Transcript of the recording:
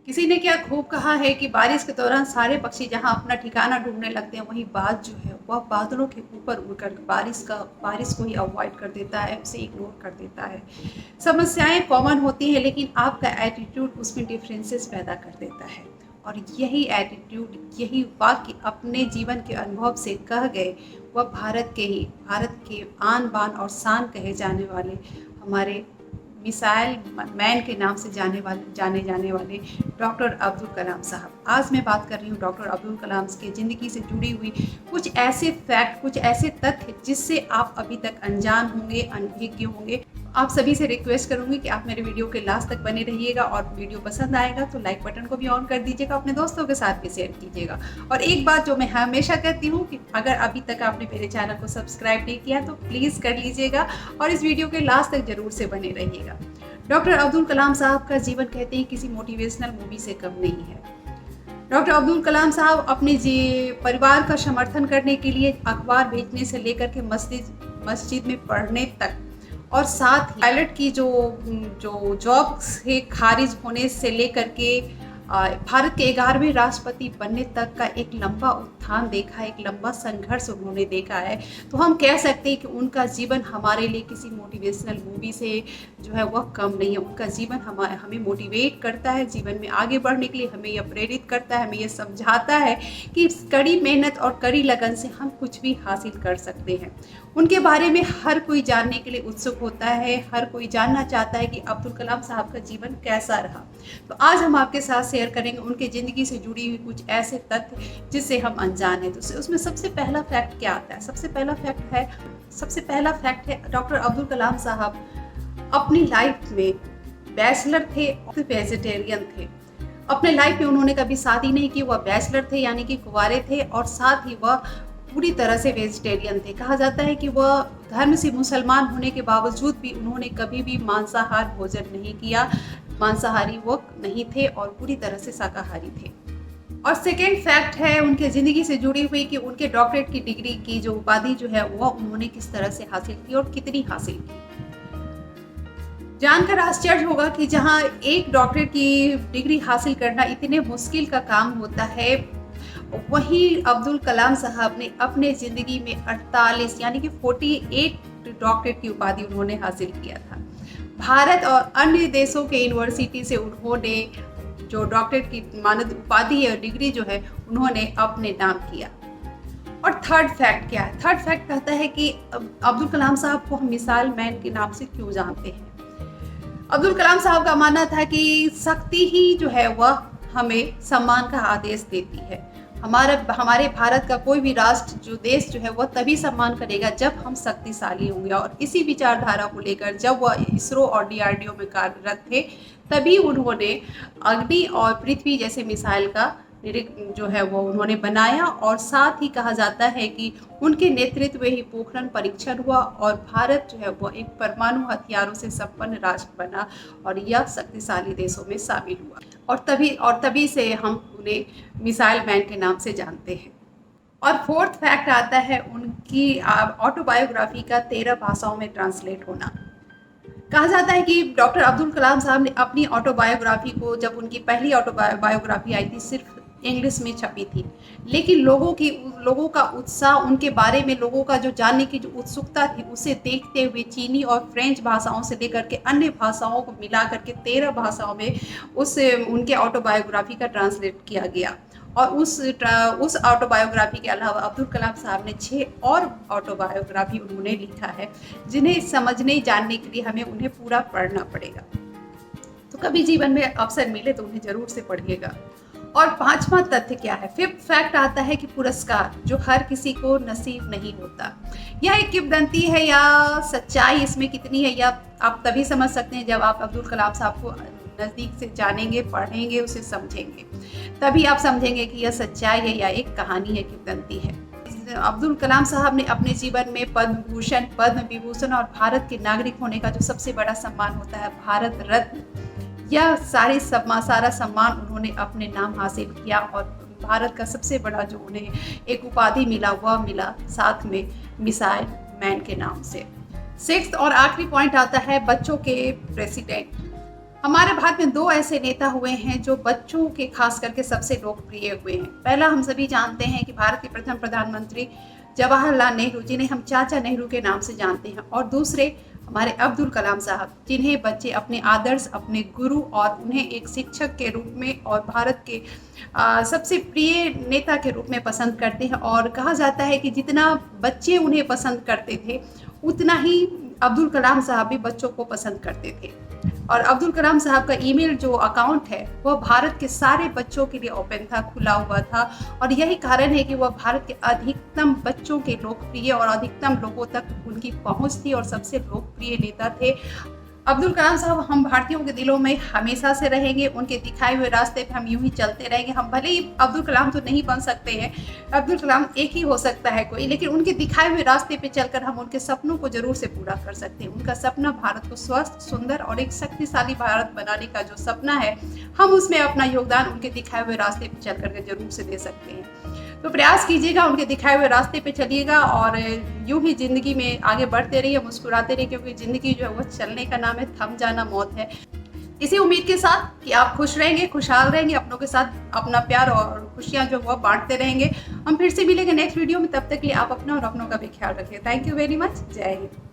किसी ने क्या खूब कहा है कि बारिश के दौरान सारे पक्षी जहां अपना ठिकाना ढूंढने लगते हैं, वहीं बाज जो है वह बादलों के ऊपर उड़कर बारिश को ही अवॉइड कर देता है, उसे इग्नोर कर देता है। समस्याएं कॉमन होती हैं, लेकिन आपका एटीट्यूड उसमें डिफरेंसेस पैदा कर देता है। और यही एटीट्यूड, यही वाक्य अपने जीवन के अनुभव से कह गए वह भारत के आन बान और शान कहे जाने वाले हमारे मिसाइल मैन के नाम से जाने जाने वाले डॉक्टर अब्दुल कलाम साहब। आज मैं बात कर रही हूँ डॉक्टर अब्दुल कलाम की ज़िंदगी से जुड़ी हुई कुछ ऐसे फैक्ट, कुछ ऐसे तथ्य जिससे आप अभी तक अनजान होंगे, अनभिज्ञ होंगे। आप सभी से रिक्वेस्ट करूंगी कि आप मेरे वीडियो के लास्ट तक बने रहिएगा, और वीडियो पसंद आएगा तो लाइक बटन को भी ऑन कर दीजिएगा, अपने दोस्तों के साथ भी शेयर कीजिएगा। और एक बात जो मैं हमेशा कहती हूँ कि अगर अभी तक आपने मेरे चैनल को सब्सक्राइब नहीं किया तो प्लीज़ कर लीजिएगा, और इस वीडियो के लास्ट तक जरूर से बने रहिएगा। डॉक्टर अब्दुल कलाम साहब का जीवन कहते हैं किसी मोटिवेशनल मूवी से कम नहीं है। डॉक्टर अब्दुल कलाम साहब अपने परिवार का समर्थन करने के लिए अखबार बेचने से लेकर के मस्जिद में पढ़ने तक, और साथ ही पायलट की जो जॉब से खारिज होने से लेकर के भारत के 11वें राष्ट्रपति बनने तक का एक लंबा उत्थान देखा है, एक लंबा संघर्ष उन्होंने देखा है। तो हम कह सकते हैं कि उनका जीवन हमारे लिए किसी मोटिवेशनल मूवी से जो है वह कम नहीं है। उनका जीवन हमें मोटिवेट करता है, जीवन में आगे बढ़ने के लिए हमें यह प्रेरित करता है, हमें यह समझाता है कि कड़ी मेहनत और कड़ी लगन से हम कुछ भी हासिल कर सकते हैं। उनके बारे में हर कोई जानने के लिए उत्सुक होता है, हर कोई जानना चाहता है कि अब्दुल कलाम साहब का जीवन कैसा रहा। तो आज हम आपके साथ शेयर करेंगे उनके ज़िंदगी से जुड़ी हुई कुछ ऐसे तथ्य जिससे हम अनजान हैं। तो उसमें सबसे पहला फैक्ट क्या आता है? सबसे पहला फैक्ट है डॉक्टर अब्दुल कलाम साहब अपनी लाइफ में बैचलर थे और वेजिटेरियन थे। अपने लाइफ में उन्होंने कभी शादी नहीं की, वह बैचलर थे यानी कि कुंवारे थे, और साथ ही वह पूरी तरह से वेजिटेरियन थे। कहा जाता है कि वह धर्म से मुसलमान होने के बावजूद भी उन्होंने कभी भी मांसाहार भोजन नहीं किया, मांसाहारी वो नहीं थे और पूरी तरह से शाकाहारी थे। और सेकेंड फैक्ट है उनके ज़िंदगी से जुड़ी हुई कि उनके डॉक्टरेट की डिग्री की जो उपाधि जो है वह उन्होंने किस तरह से हासिल की और कितनी हासिल की। जानकर आश्चर्य होगा कि जहां एक डॉक्टरेट की डिग्री हासिल करना इतने मुश्किल का काम होता है, वहीं अब्दुल कलाम साहब ने अपने ज़िंदगी में 48 यानी कि 48 डॉक्टरेट की उपाधि उन्होंने हासिल किया था। भारत और अन्य देशों के यूनिवर्सिटी से उन्होंने जो डॉक्टरेट की मानद उपाधि या डिग्री जो है उन्होंने अपने नाम किया। और थर्ड फैक्ट क्या है? थर्ड फैक्ट कहता है कि अब्दुल कलाम साहब को हम मिसाइल मैन के नाम से क्यों जानते हैं। अब्दुल कलाम साहब का मानना था कि शक्ति ही जो है वह हमें सम्मान का आदेश देती है। हमारे भारत का कोई भी राष्ट्र जो देश जो है वह तभी सम्मान करेगा जब हम शक्तिशाली होंगे, और इसी विचारधारा को लेकर जब वह इसरो और डीआरडीओ में कार्यरत थे तभी उन्होंने अग्नि और पृथ्वी जैसे मिसाइल का जो है वो उन्होंने बनाया। और साथ ही कहा जाता है कि उनके नेतृत्व में ही पोखरण परीक्षण हुआ और भारत जो है वो एक परमाणु हथियारों से संपन्न राष्ट्र बना और यह शक्तिशाली देशों में शामिल हुआ। और तभी से हम उन्हें मिसाइल मैन के नाम से जानते हैं। और फोर्थ फैक्ट आता है उनकी ऑटोबायोग्राफी का 13 भाषाओं में ट्रांसलेट होना। कहा जाता है कि डॉक्टर अब्दुल कलाम साहब ने अपनी ऑटोबायोग्राफी को, जब उनकी पहली ऑटोबायोग्राफी आई थी, सिर्फ इंग्लिश में छपी थी, लेकिन लोगों का उत्साह, उनके बारे में लोगों का जो जानने की जो उत्सुकता थी, उसे देखते हुए चीनी और फ्रेंच भाषाओं से लेकर के अन्य भाषाओं को मिला करके 13 भाषाओं में उनके ऑटोबायोग्राफी का ट्रांसलेट किया गया। और उस ऑटोबायोग्राफी के अलावा अब्दुल कलाम साहब ने 6 और ऑटोबायोग्राफी उन्होंने लिखा है, जिन्हें समझने जानने के लिए हमें उन्हें पूरा पढ़ना पड़ेगा। तो कभी जीवन में अवसर मिले तो उन्हें जरूर से पढ़िएगा। और 5वां तथ्य क्या है? फिफ्थ फैक्ट आता है कि पुरस्कार जो हर किसी को नसीब नहीं होता। यह एक किंवदंती है या सच्चाई इसमें कितनी है यह आप तभी समझ सकते हैं जब आप अब्दुल कलाम साहब को नज़दीक से जानेंगे, पढ़ेंगे, उसे समझेंगे, तभी आप समझेंगे कि यह सच्चाई है या एक कहानी है, किंवदंती है। अब्दुल कलाम साहब ने अपने जीवन में पद्म भूषण, पद्म विभूषण और भारत के नागरिक होने का जो सबसे बड़ा सम्मान होता है भारत रत्न, यह सारा सम्मान उन्होंने अपने नाम हासिल किया। और भारत का सबसे बड़ा जो उन्हें एक उपाधि मिला वह मिला साथ में मिसाइल मैन के नाम से। 6th और आखिरी पॉइंट आता है बच्चों के प्रेसिडेंट। हमारे भारत में 2 ऐसे नेता हुए हैं जो बच्चों के खास करके सबसे लोकप्रिय हुए हैं। पहला हम सभी जानते हैं कि भारत के प्रथम प्रधानमंत्री जवाहरलाल नेहरू, जिन्हें हम चाचा नेहरू के नाम से जानते हैं, और दूसरे हमारे अब्दुल कलाम साहब, जिन्हें बच्चे अपने आदर्श, अपने गुरु और उन्हें एक शिक्षक के रूप में और भारत के सबसे प्रिय नेता के रूप में पसंद करते हैं। और कहा जाता है कि जितना बच्चे उन्हें पसंद करते थे, उतना ही अब्दुल कलाम साहब भी बच्चों को पसंद करते थे। और अब्दुल कलाम साहब का ईमेल जो अकाउंट है वह भारत के सारे बच्चों के लिए ओपन था, खुला हुआ था, और यही कारण है कि वह भारत के अधिकतम बच्चों के लोकप्रिय और अधिकतम लोगों तक उनकी पहुंच थी और सबसे लोकप्रिय नेता थे। अब्दुल कलाम साहब हम भारतीयों के दिलों में हमेशा से रहेंगे। उनके दिखाए हुए रास्ते पे हम यूं ही चलते रहेंगे। हम भले ही अब्दुल कलाम तो नहीं बन सकते हैं, अब्दुल कलाम एक ही हो सकता है कोई, लेकिन उनके दिखाए हुए रास्ते पे चलकर हम उनके सपनों को जरूर से पूरा कर सकते हैं। उनका सपना भारत को स्वस्थ, सुंदर और एक शक्तिशाली भारत बनाने का जो सपना है, हम उसमें अपना योगदान उनके दिखाए हुए रास्ते पे चल करके जरूर से दे सकते हैं। तो प्रयास कीजिएगा, उनके दिखाए हुए रास्ते पे चलिएगा और यूं ही जिंदगी में आगे बढ़ते रहिए, मुस्कुराते रहिए, क्योंकि जिंदगी जो है वो चलने का नाम है, थम जाना मौत है। इसी उम्मीद के साथ कि आप खुश रहेंगे, खुशहाल रहेंगे, अपनों के साथ अपना प्यार और खुशियां जो वो बांटते रहेंगे। हम फिर से मिलेंगे नेक्स्ट वीडियो में। तब तक के लिए आप अपना और अपनों का भी ख्याल रखिए। Thank you very much. जय हिंद।